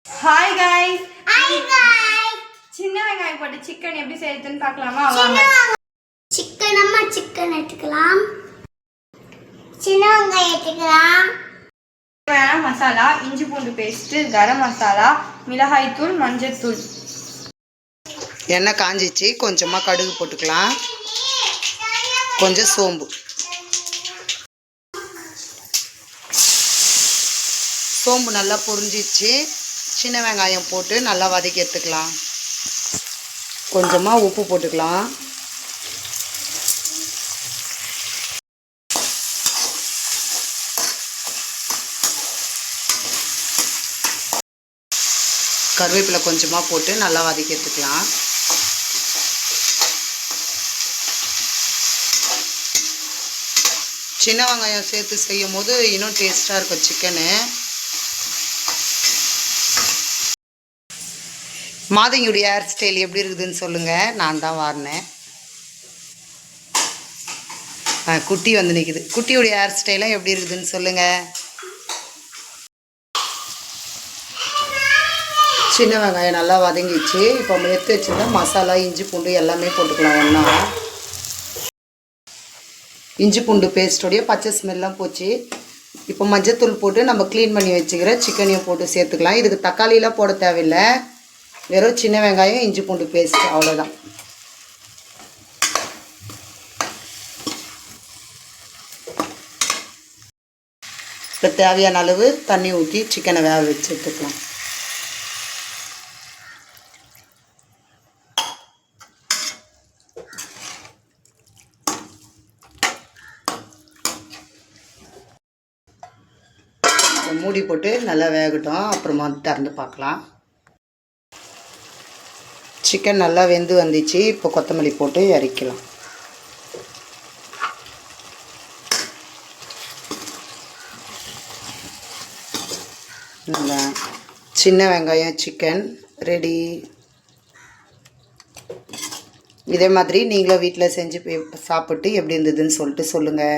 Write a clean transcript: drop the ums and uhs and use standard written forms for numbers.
Hi guys. Hi guys. சின்ன வெங்காயம் போட்டு சிக்கன் எப்படி செய்யறதுன்னு பார்க்கலாமா? வாங்க. சிக்கன் எடுத்துக்கலாம். சின்ன வெங்காயம் எடுத்துக்கலாம். மசாலா, இஞ்சி பூண்டு பேஸ்ட், கரம் மசாலா, மிளகாய் தூள், மஞ்சள் தூள். எண்ணெய் காஞ்சிச்சு, கொஞ்சமாக கடுகு போட்டுக்கலாம், கொஞ்சம் சோம்பு. சோம்பு நல்லா பொரிஞ்சிச்சு, சின்ன வெங்காயம் போட்டு நல்லா வதக்கி எடுத்துக்கலாம். கொஞ்சமாக உப்பு போட்டுக்கலாம். கருவேப்பிலை கொஞ்சமாக போட்டு நல்லா வதக்கி எடுத்துக்கலாம். சின்ன வெங்காயம் சேர்த்து செய்யும் போது இன்னும் டேஸ்ட்டாக இருக்கும் சிக்கனு. மாதங்கியுடைய ஹேர் ஸ்டைல் எப்படி இருக்குதுன்னு சொல்லுங்கள். நான் தான் வாரினேன். குட்டி வந்து நிற்குது. குட்டியுடைய ஹேர் ஸ்டைலாம் எப்படி இருக்குதுன்னு சொல்லுங்கள். சின்ன வெங்காயம் நல்லா வதங்கிச்சு. இப்போ எடுத்து வச்சுருந்தா மசாலா, இஞ்சி பூண்டு எல்லாமே போட்டுக்கலாம் ஒன்றா. இஞ்சி பூண்டு பேஸ்ட்டோடைய பச்சை ஸ்மெல்லாம் போச்சு. இப்போ மஞ்சத்தூள் போட்டு நம்ம க்ளீன் பண்ணி வச்சுக்கிற சிக்கனையும் போட்டு சேர்த்துக்கலாம். இதுக்கு தக்காளிலாம் போட தேவையில்லை, வெறும் சின்ன வெங்காயம், இஞ்சி பூண்டு பேஸ்ட், அவ்வளோதான். இப்போ தேவையான அளவு தண்ணி ஊற்றி சிக்கனை வேக வச்சு எடுத்துக்கலாம். மூடி போட்டு நல்லா வேகட்டும், அப்புறமா திறந்து பார்க்கலாம். சிக்கன் நல்லா வெந்து வந்துச்சு. இப்போ கொத்தமல்லி போட்டு இறக்கலாம். நல்லா சின்ன வெங்காயம் சிக்கன் ரெடி. இதே மாதிரி நீங்களும் வீட்டில் செஞ்சு சாப்பிட்டு எப்படி இருந்ததுன்னு சொல்லிட்டு சொல்லுங்கள்.